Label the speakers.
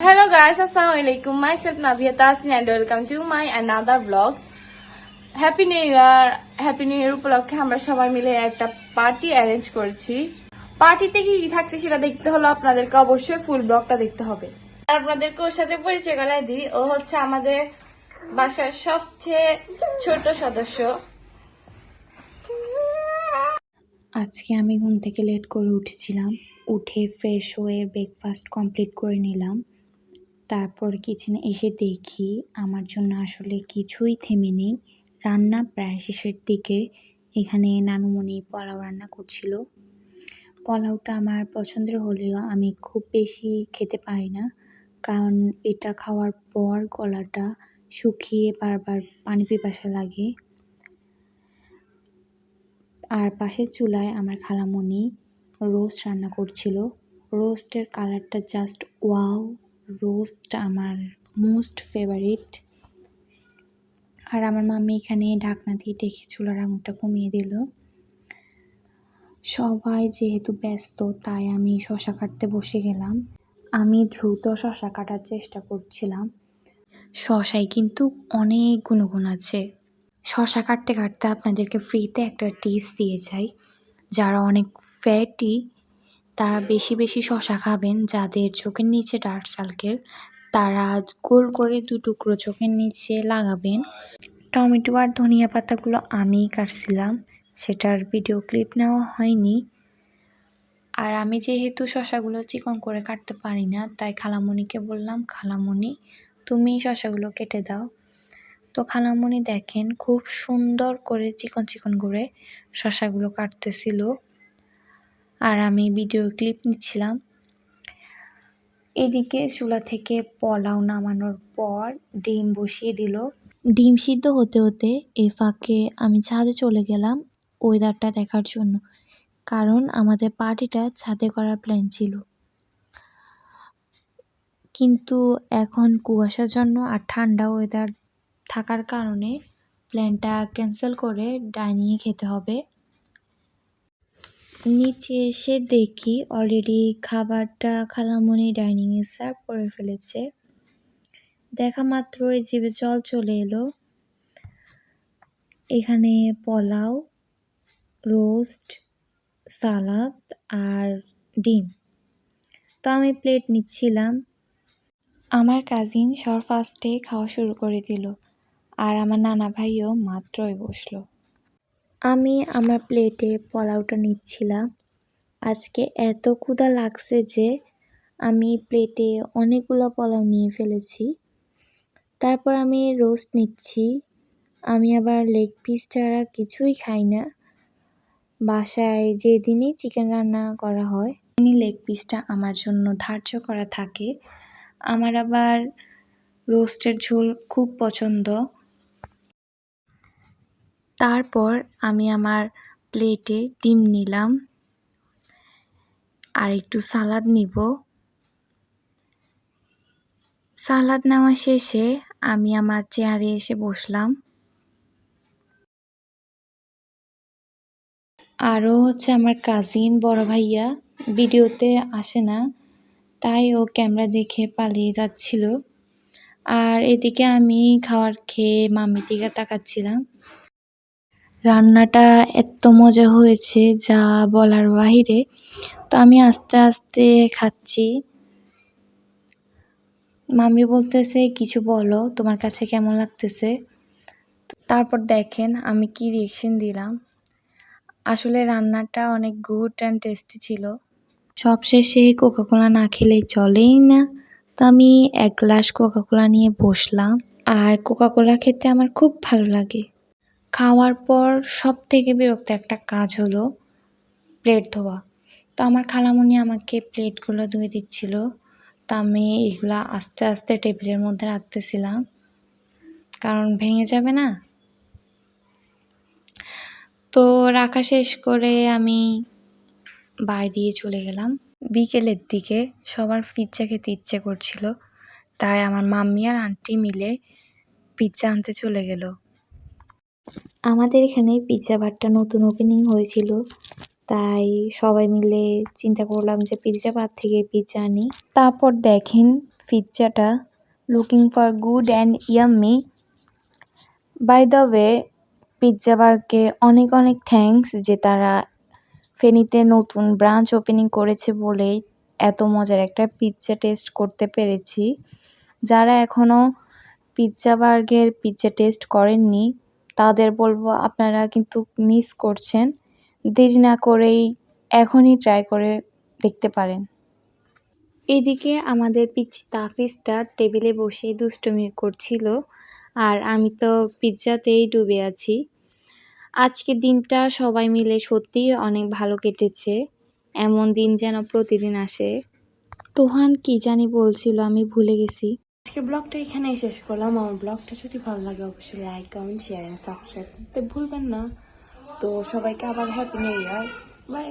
Speaker 1: Hello guys, Assalamualaikum. Myself Nabia Tasin and welcome to my another vlog. Happy New Year. Happy New Year উপলক্ষে আমরা সবাই মিলে একটা party arrange করেছি। পার্টিতে কি থাকছে সেটা দেখতে হলো আপনাদেরকে অবশ্যই ফুল ব্লগটা দেখতে হবে। আর আপনাদেরকে ওর সাথে পরিচয় করায় দিই। ও হচ্ছে আমাদের বাসার সবচেয়ে ছোট সদস্য।
Speaker 2: আজকে আমি ঘুম থেকে লেট করে উঠেছিলাম। উঠে ফ্রেশ হয়ে ব্রেকফাস্ট কমপ্লিট করে নিলাম। তারপর কিচেনে এসে দেখি আমার জন্য আসলে কিছুই থেমে নেই। রান্না প্রায় শেষের দিকে। এখানে নানুমণি পোলাও রান্না করছিল। পোলাওটা আমার পছন্দের হলেও আমি খুব বেশি খেতে পারি না, কারণ এটা খাওয়ার পর গলাটা শুকিয়ে বারবার পানি পিপাসা লাগে। আর পাশের চুলায় আমার খালামণি রোস্ট রান্না করছিল। রোস্টের কালারটা জাস্ট ওয়াও! রোস্ট আমার মোস্ট ফেভারিট। আর আমার মাম্মি এখানে ঢাকনা দিয়ে ডেকে চুলার আগুনটা কমিয়ে দিল। সবাই যেহেতু ব্যস্ত, তাই আমি শসা কাটতে বসে গেলাম। আমি দ্রুত শসা কাটার চেষ্টা করছিলাম। শসায় কিন্তু অনেক গুণগুণ আছে। শসা কাটতে কাটতে আপনাদেরকে ফ্রিতে একটা টিপস দিয়ে যাই। যারা অনেক ফ্যাটি তারা বেশি বেশি শসা খাবেন। যাদের চোখের নিচে ডার্ক সার্কেল তারা গোল করে 2 টুকরো চোখের নিচে লাগাবেন। টমেটো আর ধনিয়া পাতাগুলো আমিই কাটছিলাম, সেটার ভিডিও ক্লিপ নেওয়া হয়নি। আর আমি যেহেতু শসাগুলো চিকন করে কাটতে পারি না, তাই খালামণিকে বললাম, খালামণি তুমি শসাগুলো কেটে দাও। তো খালামণি দেখেন খুব সুন্দর করে চিকন চিকন করে শসাগুলো কাটতেছিল, আর আমি ভিডিও ক্লিপ নিচ্ছিলাম। এদিকে চুলা থেকে পোলাও নামানোর পর ডিম বসিয়ে দিল। ডিম সিদ্ধ হতে হতে এই ফাঁকে আমি ছাদে চলে গেলাম ওয়েদারটা দেখার জন্য, কারণ আমাদের পার্টিটা ছাদে করার প্ল্যান ছিল। কিন্তু এখন কুয়াশার জন্য আর ঠান্ডা ওয়েদার থাকার কারণে প্ল্যানটা ক্যান্সেল করে ডাইনিংয়ে খেতে হবে। নিচে এসে দেখি অলরেডি খাবারটা খালামণি ডাইনিংয়ে সার্ভ করে ফেলেছে। দেখা মাত্রই জিভে জল চলে এলো। এখানে পোলাও, রোস্ট, সালাদ আর ডিম। তো আমি প্লেট নিচ্ছিলাম। আমার কাজিন সবার ফার্স্টে খাওয়া শুরু করে দিল, আর আমার নানা ভাইও মাত্রই বসলো। আমি আমার প্লেটে পোলাওটা নিচ্ছিলাম। আজকে এত ক্ষুধা লাগছে যে আমি প্লেটে অনেকগুলো পোলাও নিয়ে ফেলেছি। তারপর আমি রোস্ট নিচ্ছি। আমি আবার লেগ পিস ছাড়া কিছুই খাই না। বাসায় যেদিনই চিকেন রান্না করা হয় সেদিনই লেগ পিসটা আমার জন্য ধার্য করা থাকে। আমার আবার রোস্টের ঝোল খুব পছন্দ। তারপর আমি আমার প্লেটে ডিম নিলাম আর একটু সালাদ নিব। সালাদ নেওয়া শেষে আমি আমার চেয়ারে এসে বসলাম। আরও হচ্ছে আমার কাজিন বড় ভাইয়া ভিডিওতে আসে না, তাই ও ক্যামেরা দেখে পালিয়ে যাচ্ছিল। আর এদিকে আমি খাবার খেয়ে মাম্মির দিকে তাকাচ্ছিলাম। রান্নাটা এত মজা হয়েছে যা বলার বাহিরে। তো আমি আস্তে আস্তে খাচ্ছি। মাম্মি বলতেছে, কিছু বলো, তোমার কাছে কেমন লাগতেছে। তারপর দেখেন আমি কি রিয়েকশন দিলাম। আসলে রান্নাটা অনেক গুড অ্যান্ড টেস্টি ছিল। সবশেষে কোকাকোলা না খেলে চলেই না, তো আমি 1 গ্লাস কোকাকোলা নিয়ে বসলাম। আর কোকাকোলা খেতে আমার খুব ভালো লাগে। খাওয়ার পর সব থেকে বিরক্ত একটা কাজ হলো প্লেট ধোয়া। তো আমার খালামণি আমাকে প্লেটগুলো ধুয়ে দিচ্ছিল, তো আমি এগুলা আস্তে আস্তে টেবিলের মধ্যে রাখতেছিলাম, কারণ ভেঙে যাবে না। তো রাখা শেষ করে আমি বাইরে চলে গেলাম। বিকেলের দিকে সবার পিৎজা খেতে ইচ্ছে করছিল, তাই আমার মাম্মি আর আন্টি মিলে পিৎজা আনতে চলে গেল। আমাদের এখানে পিৎজা ভাটটা নতুন ওপেনিং হয়েছিল, তাই সবাই মিলে চিন্তা করলাম যে পিৎজা ভাট থেকে পিৎজা আনি। তারপর দেখেন পিৎজাটা looking for good and yummy. By the way, pizza বারকে অনেক অনেক থ্যাঙ্কস যে তারা ফেনীতে নতুন ব্রাঞ্চ ওপেনিং করেছে বলেই এত মজার একটা পিৎজা টেস্ট করতে পেরেছি। যারা এখনও পিৎজা বার্গের পিৎজা টেস্ট করেননি তাদের বলবো আপনারা কিন্তু মিস করছেন। দেরি না করেই এখনই ট্রাই করে দেখতে পারেন। এদিকে আমাদের পিচ্চি তাফিজটা টেবিলে বসে দুষ্টুমি করছিল, আর আমি তো পিৎজাতেই ডুবে আছি। আজকের দিনটা সবাই মিলে সত্যিই অনেক ভালো কেটেছে। এমন দিন যেন প্রতিদিন আসে। তোহান কি জানি বলছিল, আমি ভুলে গেছি।
Speaker 1: আজকে ব্লগটা এখানেই শেষ করলাম। আমার ব্লগটা যদি ভালো লাগে অবশ্যই like, comment, share and subscribe করতে ভুলবেন না। তো সবাইকে আবার হ্যাপি নিউ ইয়ার, বাই।